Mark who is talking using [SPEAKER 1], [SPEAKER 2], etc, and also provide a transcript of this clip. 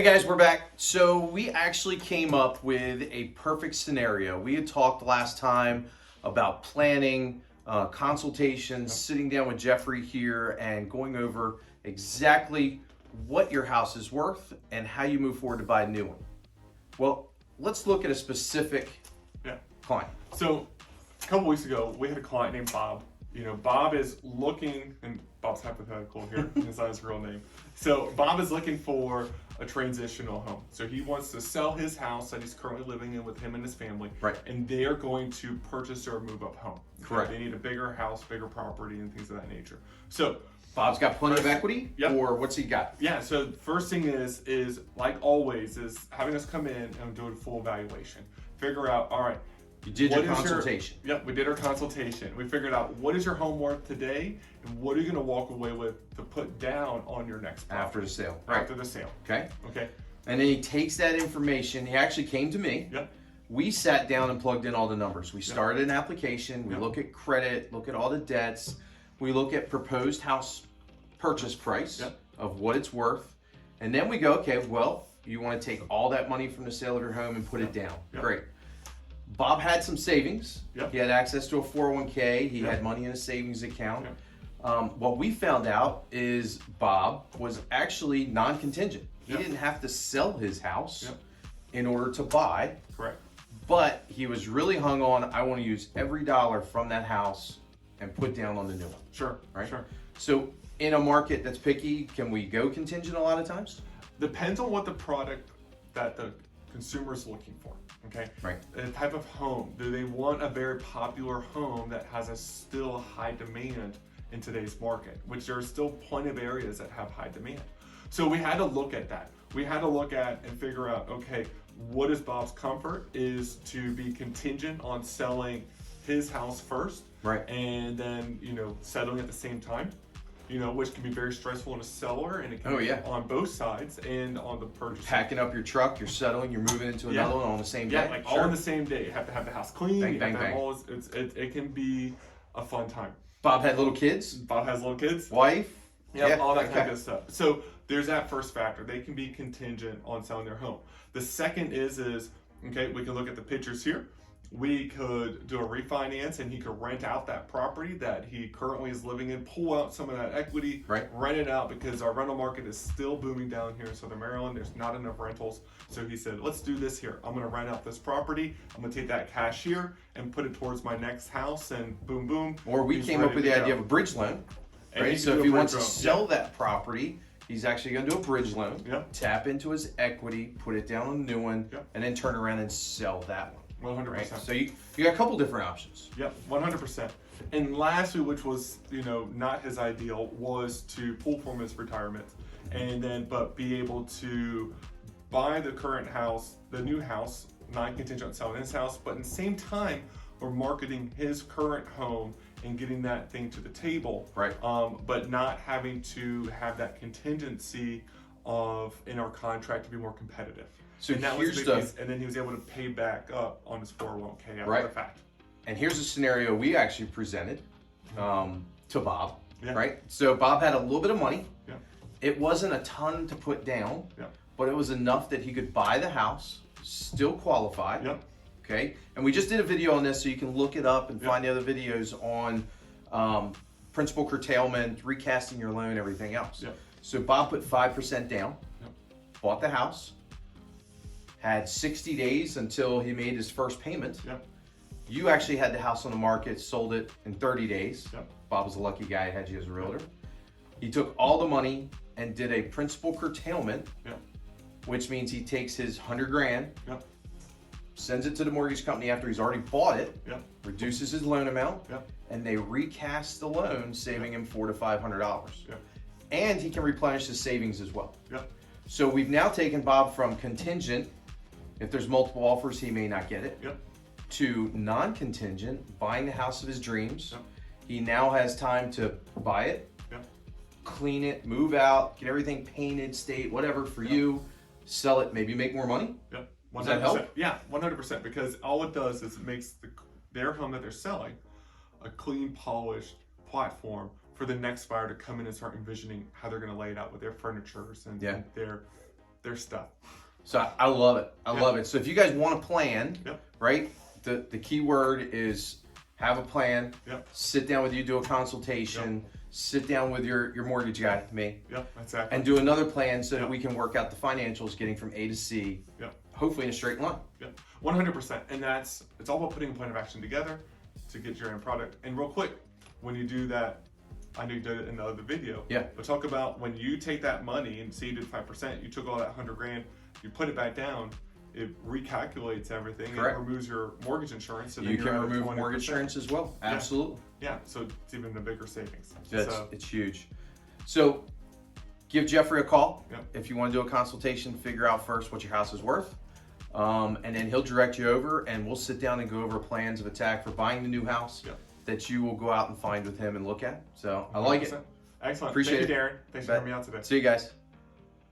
[SPEAKER 1] Hey guys, we're back. So we actually came up with a perfect scenario. We had talked last time about planning, consultations, sitting down with Jeffrey here and going over exactly what your house is worth and how you move forward to buy a new one. Well, let's look at a specific client.
[SPEAKER 2] So a couple weeks ago, we had a client named Bob. Bob is looking, and Bob's hypothetical here, it's not his real name. So Bob is looking for a transitional home. So he wants to sell his house that he's currently living in with him and his family.
[SPEAKER 1] Right.
[SPEAKER 2] And they are going to purchase or move up home.
[SPEAKER 1] Correct.
[SPEAKER 2] They need a bigger house, bigger property, and things of that nature. So
[SPEAKER 1] Bob's got plenty of equity,
[SPEAKER 2] Yep.
[SPEAKER 1] or what's he got?
[SPEAKER 2] Yeah, so first thing is like always, is having us come in and do a full evaluation. Figure out, all right,
[SPEAKER 1] You did your consultation.
[SPEAKER 2] Yep, we did our consultation. We figured out what is your home worth today and what are you going to walk away with to put down on your next property.
[SPEAKER 1] After the sale.
[SPEAKER 2] After the sale.
[SPEAKER 1] Okay.
[SPEAKER 2] Okay.
[SPEAKER 1] And then he takes that information. He actually came to me.
[SPEAKER 2] Yep.
[SPEAKER 1] We sat down and plugged in all the numbers. We started an application. We
[SPEAKER 2] Yep.
[SPEAKER 1] look at credit, look at all the debts. We look at proposed house purchase price
[SPEAKER 2] Yep.
[SPEAKER 1] of what it's worth. And then we go, okay, well, you want to take all that money from the sale of your home and put it down.
[SPEAKER 2] Yep.
[SPEAKER 1] Great. Bob had some savings.
[SPEAKER 2] Yep.
[SPEAKER 1] He had access to a 401k. He
[SPEAKER 2] Yep.
[SPEAKER 1] had money in a savings account.
[SPEAKER 2] Yep.
[SPEAKER 1] What we found out is Bob was actually non-contingent. He
[SPEAKER 2] Yep.
[SPEAKER 1] didn't have to sell his house
[SPEAKER 2] Yep.
[SPEAKER 1] in order to buy,
[SPEAKER 2] Correct.
[SPEAKER 1] but he was really hung on, I want to use every dollar from that house and put down on the new one.
[SPEAKER 2] Sure.
[SPEAKER 1] Right?
[SPEAKER 2] Sure.
[SPEAKER 1] So in a market that's picky, can we go contingent a lot of times?
[SPEAKER 2] Depends on what the product that the consumer is looking for. Okay.
[SPEAKER 1] Right.
[SPEAKER 2] The type of home. Do they want a very popular home that has a still high demand in today's market, which there are still plenty of areas that have high demand. So we had to look at that. We had to look at and figure out, okay, what is Bob's comfort is to be contingent on selling his house first.
[SPEAKER 1] Right.
[SPEAKER 2] And then, settling at the same time, which can be very stressful on a seller and it can
[SPEAKER 1] Oh,
[SPEAKER 2] be
[SPEAKER 1] yeah.
[SPEAKER 2] on both sides and on the purchaser.
[SPEAKER 1] Packing up your truck, you're settling, you're moving into another one on the same
[SPEAKER 2] Yeah,
[SPEAKER 1] day.
[SPEAKER 2] like all on the same day. You have to have the house clean.
[SPEAKER 1] Bang,
[SPEAKER 2] you
[SPEAKER 1] bang,
[SPEAKER 2] have to have
[SPEAKER 1] bang.
[SPEAKER 2] all it can be a fun time.
[SPEAKER 1] Bob had little kids,
[SPEAKER 2] Bob has little kids.
[SPEAKER 1] wife.
[SPEAKER 2] Yeah, all that
[SPEAKER 1] okay.
[SPEAKER 2] kind of stuff. So there's that first factor. They can be contingent on selling their home. The second is okay, we can look at the pictures here. We could do a refinance and he could rent out that property that he currently is living in, pull out some of that equity,
[SPEAKER 1] Right.
[SPEAKER 2] rent it out because our rental market is still booming down here in Southern Maryland. There's not enough rentals. So he said, let's do this here. I'm going to rent out this property. I'm going to take that cash here and put it towards my next house and boom, boom.
[SPEAKER 1] Or we
[SPEAKER 2] he's
[SPEAKER 1] came up
[SPEAKER 2] ready
[SPEAKER 1] with
[SPEAKER 2] to
[SPEAKER 1] the
[SPEAKER 2] go.
[SPEAKER 1] idea of a bridge loan.
[SPEAKER 2] And
[SPEAKER 1] Right,
[SPEAKER 2] he
[SPEAKER 1] so
[SPEAKER 2] can
[SPEAKER 1] if
[SPEAKER 2] do
[SPEAKER 1] he
[SPEAKER 2] a
[SPEAKER 1] wants to
[SPEAKER 2] bridge loan.
[SPEAKER 1] sell that property, he's actually going to do a bridge loan,
[SPEAKER 2] Yep.
[SPEAKER 1] tap into his equity, put it down on a new one,
[SPEAKER 2] Yep.
[SPEAKER 1] and then turn around and sell that one.
[SPEAKER 2] 100%.
[SPEAKER 1] Right? So you got a couple different options.
[SPEAKER 2] Yep, 100%. And lastly, which was not his ideal, was to pull from his retirement, and then but be able to buy the current house, the new house, non-contingent on selling his house, but at the same time, we're marketing his current home and getting that thing to the table.
[SPEAKER 1] Right.
[SPEAKER 2] But not having to have that contingency in our contract to be more competitive.
[SPEAKER 1] So
[SPEAKER 2] and that
[SPEAKER 1] here's
[SPEAKER 2] was a big piece. And then he was able to pay back up on his 401k after
[SPEAKER 1] Right.
[SPEAKER 2] the fact.
[SPEAKER 1] And here's a scenario we actually presented to Bob.
[SPEAKER 2] Yeah.
[SPEAKER 1] Right. So Bob had a little bit of money.
[SPEAKER 2] Yeah.
[SPEAKER 1] It wasn't a ton to put down,
[SPEAKER 2] Yeah.
[SPEAKER 1] but it was enough that he could buy the house, still qualify.
[SPEAKER 2] Yep.
[SPEAKER 1] Okay, and we just did a video on this, so you can look it up and
[SPEAKER 2] Yep.
[SPEAKER 1] find the other videos on principal curtailment, recasting your loan, everything else.
[SPEAKER 2] Yep.
[SPEAKER 1] So Bob put 5% down,
[SPEAKER 2] Yep.
[SPEAKER 1] bought the house, had 60 days until he made his first payment.
[SPEAKER 2] Yep.
[SPEAKER 1] You actually had the house on the market, sold it in 30 days.
[SPEAKER 2] Yep.
[SPEAKER 1] Bob was a lucky guy, had you as a realtor. He took all the money and did a principal curtailment,
[SPEAKER 2] Yep.
[SPEAKER 1] which means he takes his 100 grand,
[SPEAKER 2] Yep.
[SPEAKER 1] sends it to the mortgage company after he's already bought it,
[SPEAKER 2] Yep.
[SPEAKER 1] reduces his loan amount,
[SPEAKER 2] Yep.
[SPEAKER 1] and they recast the loan, saving him $400 to $500.
[SPEAKER 2] Yep.
[SPEAKER 1] And he can replenish his savings as well.
[SPEAKER 2] Yep.
[SPEAKER 1] So we've now taken Bob from contingent, if there's multiple offers, he may not get it,
[SPEAKER 2] Yep.
[SPEAKER 1] to non-contingent, buying the house of his dreams.
[SPEAKER 2] Yep.
[SPEAKER 1] He now has time to buy it,
[SPEAKER 2] Yep.
[SPEAKER 1] clean it, move out, get everything painted, state, whatever for you, sell it, maybe make more money.
[SPEAKER 2] Yep.
[SPEAKER 1] Does that help?
[SPEAKER 2] Yeah, 100%. Because all it does is it makes their home that they're selling a clean, polished platform for the next buyer to come in and start envisioning how they're going to lay it out with their furnitures and,
[SPEAKER 1] Yeah.
[SPEAKER 2] and their their stuff.
[SPEAKER 1] So I love it. I love it. So if you guys want a plan, right? The key word is have a plan. Sit down with you, do a consultation. Sit down with your mortgage guy, me.
[SPEAKER 2] Exactly.
[SPEAKER 1] And do another plan so that we can work out the financials, getting from A to C. Hopefully in a straight line.
[SPEAKER 2] 100%. And it's all about putting a plan of action together to get your end product. And real quick, when you do that, I know you did it in the other video. But talk about when you take that money and say you did 5%, you took all that 100 grand, you put it back down, it recalculates everything. It removes your mortgage insurance. So
[SPEAKER 1] you can remove mortgage insurance as well. Absolutely.
[SPEAKER 2] So it's even a bigger savings.
[SPEAKER 1] It's huge. So give Jeffrey a call if you want to do a consultation, figure out first what your house is worth. And then he'll direct you over, and we'll sit down and go over plans of attack for buying the new house that you will go out and find with him and look at. So I like it.
[SPEAKER 2] Excellent.
[SPEAKER 1] Appreciate
[SPEAKER 2] Thank you,
[SPEAKER 1] it.
[SPEAKER 2] Darren. Thanks for having me out today.
[SPEAKER 1] See you guys.